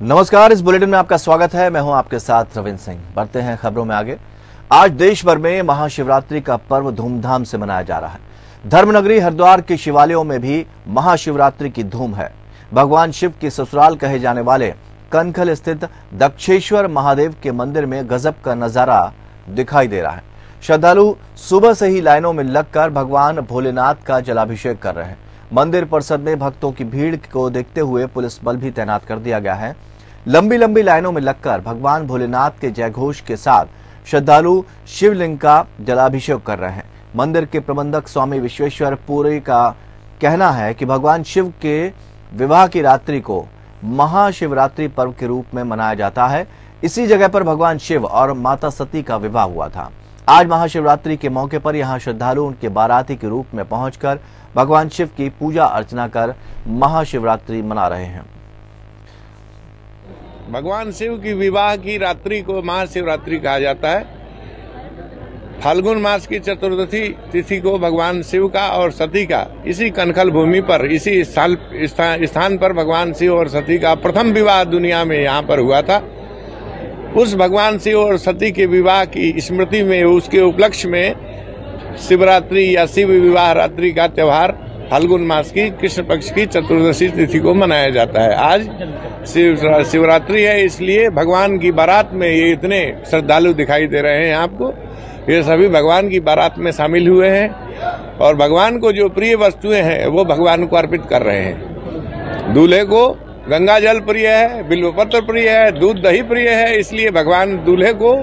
नमस्कार, इस बुलेटिन में आपका स्वागत है। मैं हूं आपके साथ रविंद्र सिंह। बढ़ते हैं खबरों में आगे। आज देश भर में महाशिवरात्रि का पर्व धूमधाम से मनाया जा रहा है। धर्मनगरी हरिद्वार के शिवालयों में भी महाशिवरात्रि की धूम है। भगवान शिव की ससुराल कहे जाने वाले कनखल स्थित दक्षेश्वर महादेव के मंदिर में गजब का नजारा दिखाई दे रहा है। श्रद्धालु सुबह से ही लाइनों में लगकर भगवान भोलेनाथ का जलाभिषेक कर रहे हैं। मंदिर परिसर में भक्तों की भीड़ को देखते हुए पुलिस बल भी तैनात कर दिया गया है। लंबी लंबी लाइनों में लगकर भगवान भोलेनाथ के जयघोष के साथ श्रद्धालु शिवलिंग का जलाभिषेक कर रहे हैं। मंदिर के प्रबंधक स्वामी विश्वेश्वर पुरी का कहना है कि भगवान शिव के विवाह की रात्रि को महाशिवरात्रि पर्व के रूप में मनाया जाता है। इसी जगह पर भगवान शिव और माता सती का विवाह हुआ था। आज महाशिवरात्रि के मौके पर यहाँ श्रद्धालु उनके बाराती के रूप में पहुंचकर भगवान शिव की पूजा अर्चना कर महाशिवरात्रि मना रहे हैं। भगवान शिव की विवाह की रात्रि को महाशिवरात्रि कहा जाता है। फाल्गुन मास की चतुर्दशी तिथि को भगवान शिव का और सती का इसी कनखल भूमि पर इसी स्थान पर भगवान शिव और सती का प्रथम विवाह दुनिया में यहाँ पर हुआ था। उस भगवान शिव और सती के विवाह की स्मृति में, उसके उपलक्ष्य में शिवरात्रि या शिव विवाह रात्रि का त्योहार फाल्गुन मास की कृष्ण पक्ष की चतुर्दशी तिथि को मनाया जाता है। आज शिवरात्रि है, इसलिए भगवान की बारात में ये इतने श्रद्धालु दिखाई दे रहे हैं आपको। ये सभी भगवान की बारात में शामिल हुए हैं और भगवान को जो प्रिय वस्तुएं हैं वो भगवान को अर्पित कर रहे हैं। दूल्हे को गंगा जल प्रिय है, बिल्वपत्र प्रिय है, दूध दही प्रिय है, इसलिए भगवान दूल्हे को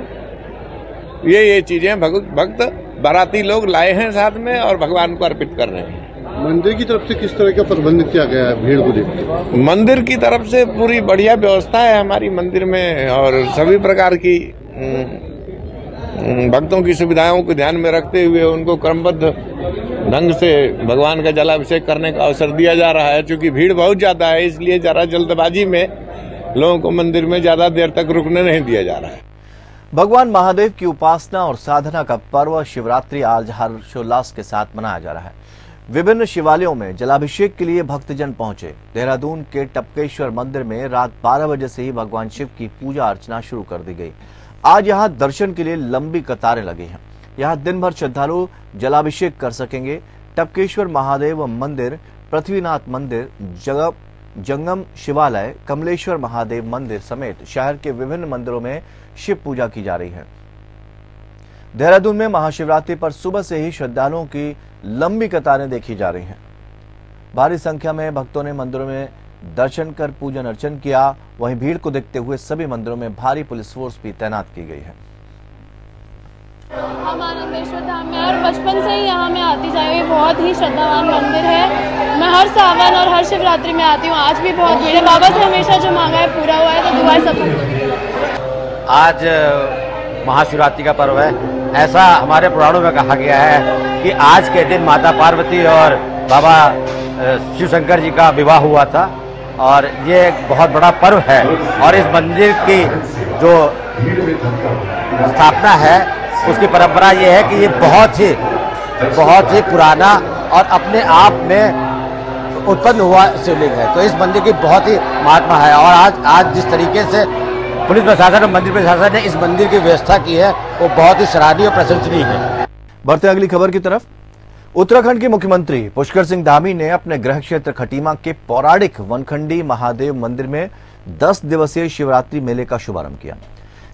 ये चीजें भक्त बाराती लोग लाए हैं साथ में और भगवान को अर्पित कर रहे हैं। मंदिर की तरफ से किस तरह का प्रबंध किया गया है भीड़ को देखते? मंदिर की तरफ से पूरी बढ़िया व्यवस्था है हमारी मंदिर में और सभी प्रकार की भक्तों की सुविधाओं को ध्यान में रखते हुए उनको क्रमबद्ध ढंग से भगवान का जलाभिषेक करने का अवसर दिया जा रहा है। क्योंकि भीड़ बहुत ज्यादा है, इसलिए जरा जल्दबाजी में लोगों को मंदिर में ज्यादा देर तक रुकने नहीं दिया जा रहा है। भगवान महादेव की उपासना और साधना का पर्व शिवरात्रि आज हर्षोल्लास के साथ मनाया जा रहा है। विभिन्न शिवालयों में जलाभिषेक के लिए भक्तजन पहुंचे। देहरादून के टपकेश्वर मंदिर में रात 12 बजे से ही भगवान शिव की पूजा अर्चना शुरू कर दी गई। आज यहां दर्शन के लिए लंबी कतारें लगी हैं। यहां दिन भर श्रद्धालु जलाभिषेक कर सकेंगे। टपकेश्वर महादेव मंदिर, पृथ्वीनाथ मंदिर, जंगम शिवालय, कमलेश्वर महादेव मंदिर समेत शहर के विभिन्न मंदिरों में शिव पूजा की जा रही है। देहरादून में महाशिवरात्रि पर सुबह से ही श्रद्धालुओं की लंबी कतारें देखी जा रही हैं। भारी संख्या में भक्तों ने मंदिरों में दर्शन कर पूजन अर्चन किया। वहीं भीड़ को देखते हुए सभी मंदिरों में भारी पुलिस फोर्स भी तैनात की गई है। हम आनंदेश्वर धाम में और बचपन से ही यहाँ में आती जाए हुई बहुत ही श्रद्धावान मंदिर है। मैं हर सावन और हर शिवरात्रि में आती हूँ। आज भी बहुत भीड़ है। बाबा से हमेशा जो मांगा है पूरा हुआ है, तो दुआएं सब। आज महाशिवरात्रि का पर्व है। ऐसा हमारे पुराणों में कहा गया है कि आज के दिन माता पार्वती और बाबा शिव शंकर जी का विवाह हुआ था और ये एक बहुत बड़ा पर्व है। और इस मंदिर की जो स्थापना है उसकी परंपरा ये है कि ये बहुत ही पुराना और अपने आप में उत्पन्न हुआ शिवलिंग है। तो इस मंदिर की बहुत ही महात्मा है। और आज जिस तरीके से पुलिस प्रशासन और मंदिर प्रशासन ने इस मंदिर की व्यवस्था की है वो बहुत ही सराहनीय और प्रशंसनीय है। बढ़ते अगली खबर की तरफ। उत्तराखंड के मुख्यमंत्री पुष्कर सिंह धामी ने अपने गृह क्षेत्र खटीमा के पौराणिक वनखंडी महादेव मंदिर में 10 दिवसीय शिवरात्रि मेले का शुभारंभ किया।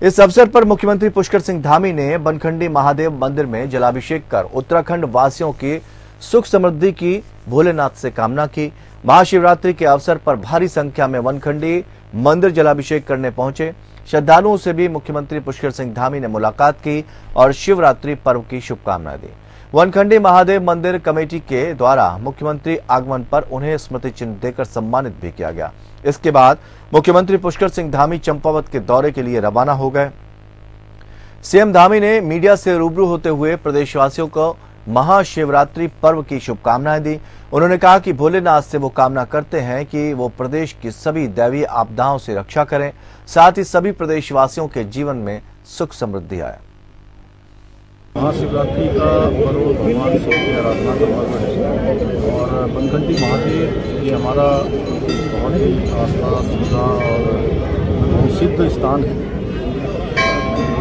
इस अवसर पर मुख्यमंत्री पुष्कर सिंह धामी ने वनखंडी महादेव मंदिर में जलाभिषेक कर उत्तराखंड वासियों की सुख समृद्धि की भोलेनाथ से कामना की। महाशिवरात्रि के अवसर पर भारी संख्या में वनखंडी मंदिर जलाभिषेक करने पहुंचे। श्रद्धालुओं से भी मुख्यमंत्री पुष्कर सिंह धामी ने मुलाकात की और शिवरात्रि पर्व की शुभकामनाएं दी। वनखंडी महादेव मंदिर कमेटी के द्वारा मुख्यमंत्री आगमन पर उन्हें स्मृति चिन्ह देकर सम्मानित भी किया गया। इसके बाद मुख्यमंत्री पुष्कर सिंह धामी चंपावत के दौरे के लिए रवाना हो गए। सीएम धामी ने मीडिया से रूबरू होते हुए प्रदेशवासियों को महाशिवरात्रि पर्व की शुभकामनाएं दी। उन्होंने कहा कि भोलेनाथ से वो कामना करते हैं कि वो प्रदेश की सभी दैवीय आपदाओं से रक्षा करें, साथ ही सभी प्रदेशवासियों के जीवन में सुख समृद्धि आए। महाशिवरात्रि का पर्व भगवान शिव की आराधना का पर्व है और बनघंटी महादेव ये हमारा बहुत ही आस्था श्रद्धा और सिद्ध स्थान है।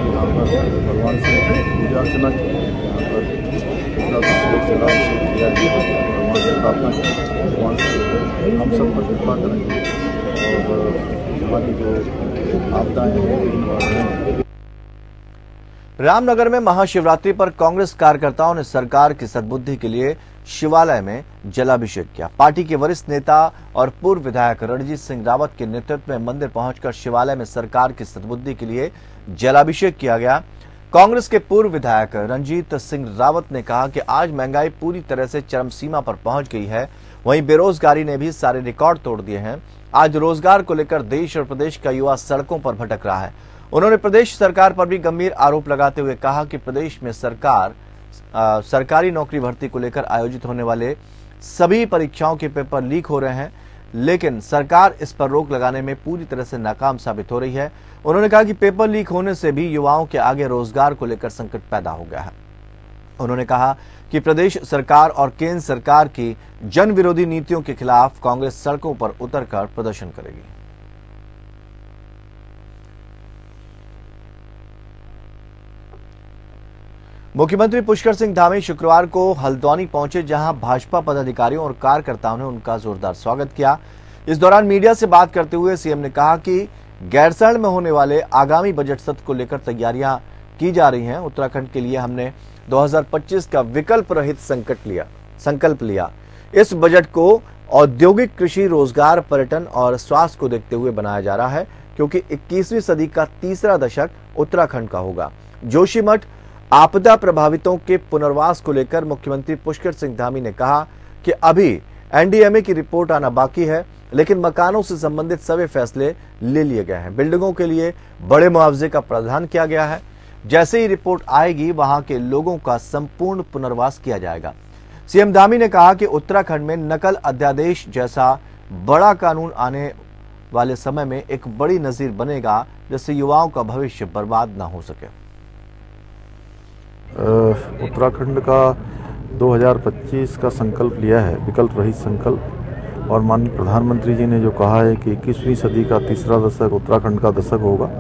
यहाँ पर भगवान शिव की पूजा अर्चना की, यहाँ पर पूरा किया है, भगवान से प्रार्थना की, भगवान से हम सब पर कृपा करें और हमारी जो आपदाएँ हैं। रामनगर में महाशिवरात्रि पर कांग्रेस कार्यकर्ताओं ने सरकार की सद्बुद्धि के लिए शिवालय में जलाभिषेक किया। पार्टी के वरिष्ठ नेता और पूर्व विधायक रणजीत सिंह रावत के नेतृत्व में मंदिर पहुंचकर शिवालय में सरकार की सद्बुद्धि के लिए जलाभिषेक किया गया। कांग्रेस के पूर्व विधायक रणजीत सिंह रावत ने कहा कि आज महंगाई पूरी तरह से चरम सीमा पर पहुंच गई है, वहीं बेरोजगारी ने भी सारे रिकॉर्ड तोड़ दिए हैं। आज रोजगार को लेकर देश और प्रदेश का युवा सड़कों पर भटक रहा है। उन्होंने प्रदेश सरकार पर भी गंभीर आरोप लगाते हुए कहा कि प्रदेश में सरकारी नौकरी भर्ती को लेकर आयोजित होने वाले सभी परीक्षाओं के पेपर लीक हो रहे हैं, लेकिन सरकार इस पर रोक लगाने में पूरी तरह से नाकाम साबित हो रही है। उन्होंने कहा कि पेपर लीक होने से भी युवाओं के आगे रोजगार को लेकर संकट पैदा हो गया है। उन्होंने कहा कि प्रदेश सरकार और केंद्र सरकार की जन विरोधी नीतियों के खिलाफ कांग्रेस सड़कों पर उतरकर प्रदर्शन करेगी। मुख्यमंत्री पुष्कर सिंह धामी शुक्रवार को हल्द्वानी पहुंचे, जहां भाजपा पदाधिकारियों और कार्यकर्ताओं ने उनका जोरदार स्वागत किया। इस दौरान मीडिया से बात करते हुए सीएम ने कहा कि गैरसैंण में होने वाले आगामी बजट सत्र को लेकर तैयारियां की जा रही हैं। उत्तराखंड के लिए हमने 2025 का विकल्प रहित संकल्प लिया। इस बजट को औद्योगिक, कृषि, रोजगार, पर्यटन और स्वास्थ्य को देखते हुए बनाया जा रहा है, क्योंकि 21वीं सदी का तीसरा दशक उत्तराखंड का होगा। जोशीमठ आपदा प्रभावितों के पुनर्वास को लेकर मुख्यमंत्री पुष्कर सिंह धामी ने कहा कि अभी एनडीएमए की रिपोर्ट आना बाकी है, लेकिन मकानों से संबंधित सभी फैसले ले लिए गए हैं। बिल्डिंगों के लिए बड़े मुआवजे का प्रावधान किया गया है। जैसे ही रिपोर्ट आएगी, वहां के लोगों का संपूर्ण पुनर्वास किया जाएगा। सीएम धामी ने कहा कि उत्तराखंड में नकल अध्यादेश जैसा बड़ा कानून आने वाले समय में एक बड़ी नजीर बनेगा, जिससे युवाओं का भविष्य बर्बाद न हो सके। उत्तराखंड का 2025 का संकल्प लिया है, विकल्प रहित संकल्प, और माननीय प्रधानमंत्री जी ने जो कहा है कि 21वीं सदी का तीसरा दशक उत्तराखंड का दशक होगा,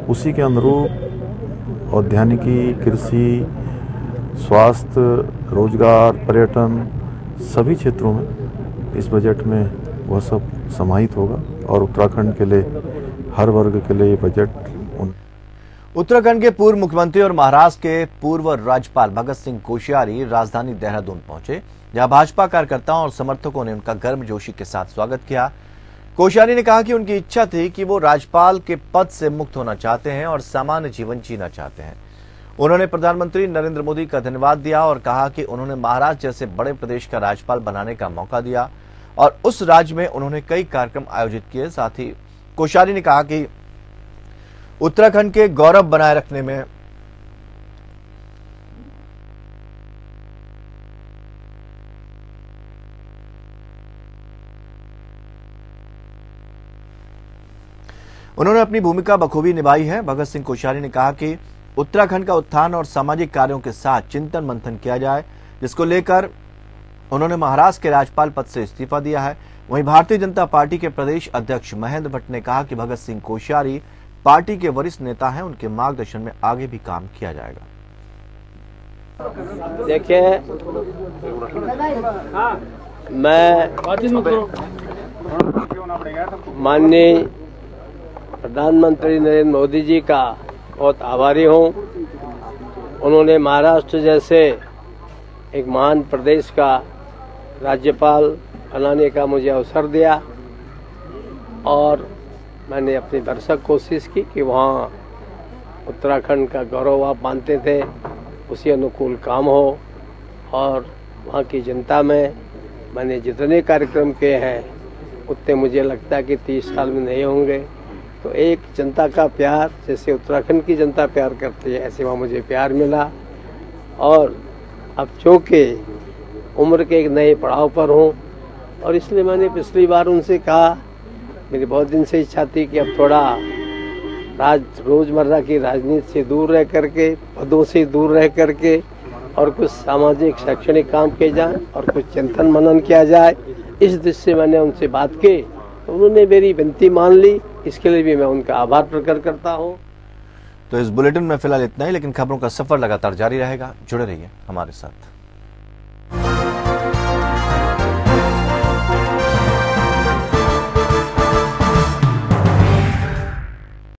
उसी के अनुरूप औद्यानिकी, कृषि, स्वास्थ्य, रोजगार, पर्यटन सभी क्षेत्रों में इस बजट में वह सब समाहित होगा और उत्तराखंड के लिए, हर वर्ग के लिए ये बजट। उत्तराखंड के पूर्व मुख्यमंत्री और महाराष्ट्र के पूर्व राज्यपाल भगत सिंह कोश्यारी राजधानी देहरादून पहुंचे, जहां भाजपा कार्यकर्ताओं और समर्थकों ने उनका गर्मजोशी के साथ स्वागत किया। कोश्यारी ने कहा कि उनकी इच्छा थी कि वो राज्यपाल के पद से मुक्त होना चाहते हैं और सामान्य जीवन जीना चाहते हैं। उन्होंने प्रधानमंत्री नरेंद्र मोदी का धन्यवाद दिया और कहा कि उन्होंने महाराष्ट्र जैसे बड़े प्रदेश का राज्यपाल बनाने का मौका दिया और उस राज्य में उन्होंने कई कार्यक्रम आयोजित किए। साथ ही कोश्यारी ने कहा कि उत्तराखंड के गौरव बनाए रखने में उन्होंने अपनी भूमिका बखूबी निभाई है। भगत सिंह कोश्यारी ने कहा कि उत्तराखंड का उत्थान और सामाजिक कार्यों के साथ चिंतन मंथन किया जाए, जिसको लेकर उन्होंने महाराष्ट्र के राज्यपाल पद से इस्तीफा दिया है। वहीं भारतीय जनता पार्टी के प्रदेश अध्यक्ष महेंद्र भट्ट ने कहा कि भगत सिंह कोश्यारी पार्टी के वरिष्ठ नेता हैं, उनके मार्गदर्शन में आगे भी काम किया जाएगा। देखिए, मैं माननीय प्रधानमंत्री नरेंद्र मोदी जी का बहुत आभारी हूँ। उन्होंने महाराष्ट्र जैसे एक महान प्रदेश का राज्यपाल बनाने का मुझे अवसर दिया और मैंने अपनी भरसक कोशिश की कि वहाँ उत्तराखंड का गौरव आप मानते थे, उसी अनुकूल काम हो। और वहाँ की जनता में मैंने जितने कार्यक्रम किए हैं उतने मुझे लगता है कि 30 साल में नहीं होंगे। तो एक जनता का प्यार, जैसे उत्तराखंड की जनता प्यार करती है, ऐसे वहाँ मुझे प्यार मिला। और अब चूँकि उम्र के एक नए पड़ाव पर हूँ और इसलिए मैंने पिछली बार उनसे कहा, मेरी बहुत दिन से इच्छा थी कि अब थोड़ा रोजमर्रा की राजनीति से दूर रह करके, पदों से दूर रह करके और कुछ सामाजिक शैक्षणिक काम किए जाए और कुछ चिंतन मनन किया जाए, इस दृष्टि से मैंने उनसे बात की तो उन्होंने मेरी विनती मान ली। इसके लिए भी मैं उनका आभार प्रकट करता हूँ। तो इस बुलेटिन में फिलहाल इतना ही, लेकिन खबरों का सफर लगातार जारी रहेगा। जुड़े रहिए हमारे साथ।